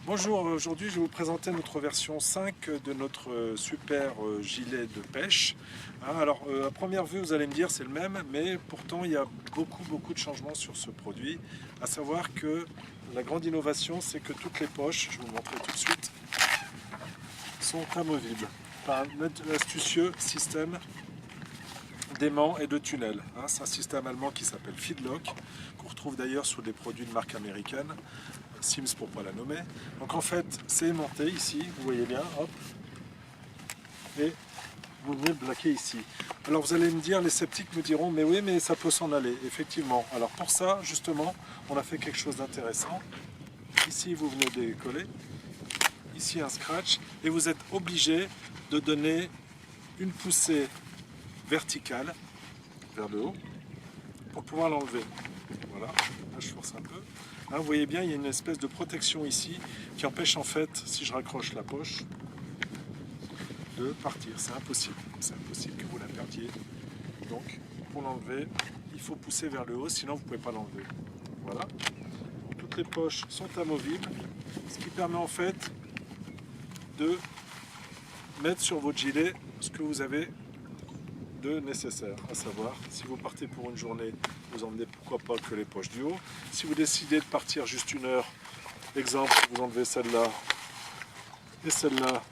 Bonjour, aujourd'hui je vais vous présenter notre version 5 de notre super gilet de pêche. Alors à première vue vous allez me dire c'est le même, mais pourtant il y a beaucoup de changements sur ce produit. À savoir que la grande innovation c'est que toutes les poches, je vais vous montrer tout de suite, sont amovibles par un astucieux système d'aimants et de tunnels. C'est un système allemand qui s'appelle Feedlock, qu'on retrouve d'ailleurs sur des produits de marque américaine, Sims pour ne pas la nommer. Donc en fait, c'est aimanté ici, vous voyez bien, hop, et vous venez le plaquer ici. Alors vous allez me dire, les sceptiques me diront, mais oui, mais ça peut s'en aller, effectivement. Alors pour ça, justement, on a fait quelque chose d'intéressant. Ici, vous venez décoller, ici un scratch, et vous êtes obligé de donner une poussée verticale vers le haut pour pouvoir l'enlever. Voilà, là je force un peu. Là, vous voyez bien, il y a une espèce de protection ici qui empêche en fait, si je raccroche la poche, de partir. C'est impossible que vous la perdiez. Donc pour l'enlever, il faut pousser vers le haut, sinon vous ne pouvez pas l'enlever. Voilà. Toutes les poches sont amovibles, ce qui permet en fait de mettre sur votre gilet ce que vous avez de nécessaire, à savoir, si vous partez pour une journée, vous emmenez pourquoi pas que les poches du haut. Si vous décidez de partir juste une heure, exemple, vous enlevez celle-là et celle-là,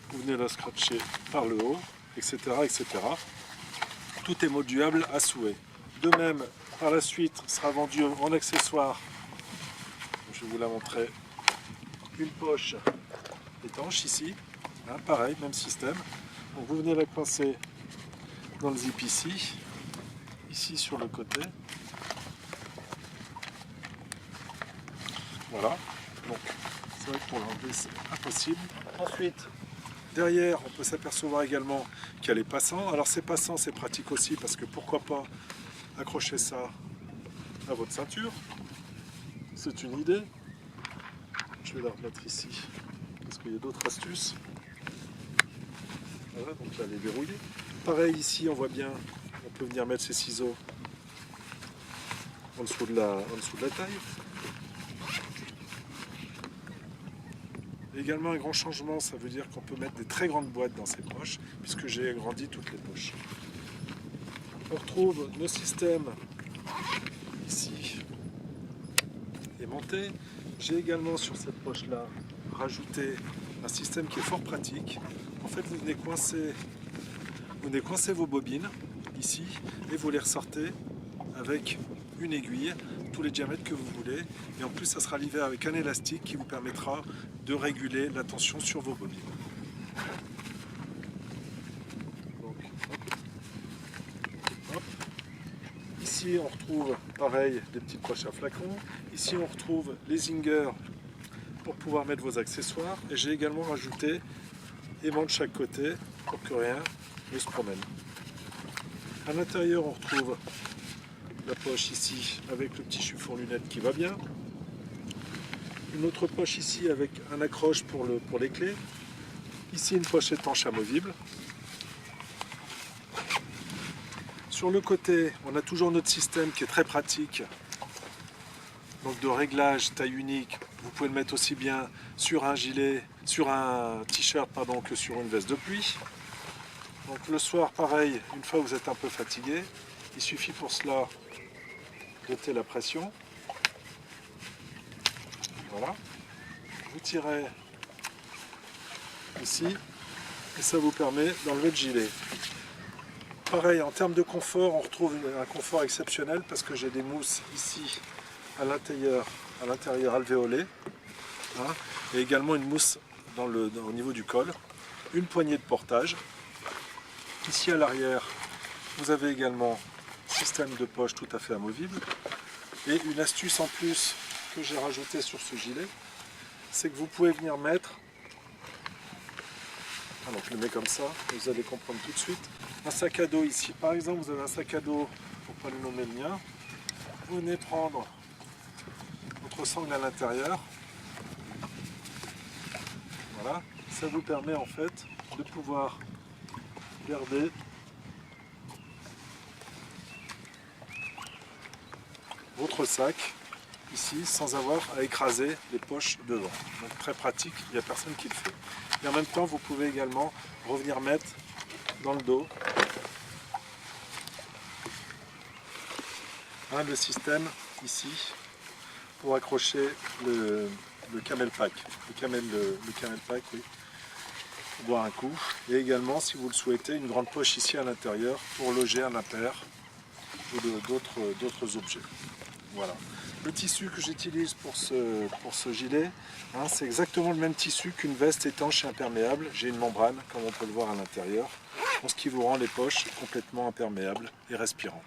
vous venez la scratcher par le haut, etc., etc. Tout est modulable à souhait. De même, par la suite, sera vendu en accessoire, je vais vous la montrer, une poche étanche ici, pareil, même système. Donc vous venez la coincer dans le zip ici sur le côté. Voilà, donc c'est vrai que pour l'enlever c'est impossible. Ensuite, derrière, on peut s'apercevoir également qu'il y a les passants. Alors ces passants, c'est pratique aussi parce que pourquoi pas accrocher ça à votre ceinture. C'est une idée. Je vais la remettre ici parce qu'il y a d'autres astuces. Voilà, donc là elle est verrouillée. Pareil ici, on voit bien, on peut venir mettre ses ciseaux en dessous de la taille. Également un grand changement, ça veut dire qu'on peut mettre des très grandes boîtes dans ces poches, puisque j'ai agrandi toutes les poches. On retrouve nos systèmes ici aimantés. J'ai également sur cette poche-là rajouté un système qui est fort pratique. En fait, vous venez coincer vos bobines ici et vous les ressortez avec une aiguille, tous les diamètres que vous voulez, et en plus ça sera livré avec un élastique qui vous permettra de réguler la tension sur vos bobines. Donc, hop. Ici on retrouve pareil des petites poches à flacons, ici on retrouve les zingers pour pouvoir mettre vos accessoires, et j'ai également rajouté aimants de chaque côté pour que rien ne se promène. À l'intérieur on retrouve la poche ici avec le petit chiffon lunettes qui va bien. Une autre poche ici avec un accroche pour les clés. Ici une poche étanche amovible. Sur le côté, on a toujours notre système qui est très pratique. Donc de réglage taille unique. Vous pouvez le mettre aussi bien sur un gilet, sur un t-shirt que sur une veste de pluie. Donc le soir, pareil, une fois que vous êtes un peu fatigué, il suffit pour cela d'ôter la pression. Voilà. Vous tirez ici et ça vous permet d'enlever le gilet. Pareil, en termes de confort, on retrouve un confort exceptionnel parce que j'ai des mousses ici à l'intérieur alvéolée, et également une mousse au niveau du col, une poignée de portage. Ici à l'arrière, vous avez également un système de poche tout à fait amovible. Et une astuce en plus que j'ai rajouté sur ce gilet, c'est que vous pouvez venir mettre, donc je le mets comme ça, vous allez comprendre tout de suite, un sac à dos ici. Par exemple, vous avez un sac à dos, pour ne pas le nommer le mien, vous venez prendre votre sangle à l'intérieur. Voilà, ça vous permet en fait de pouvoir garder votre sac ici sans avoir à écraser les poches dedans. Donc très pratique, il n'y a personne qui le fait. Et en même temps, vous pouvez également revenir mettre dans le dos le système ici pour accrocher le camel pack. Le camel pack, oui, pour boire un coup. Et également, si vous le souhaitez, une grande poche ici à l'intérieur pour loger un impair ou d'autres objets. Voilà. Le tissu que j'utilise pour ce gilet, c'est exactement le même tissu qu'une veste étanche et imperméable. J'ai une membrane, comme on peut le voir à l'intérieur, ce qui vous rend les poches complètement imperméables et respirantes.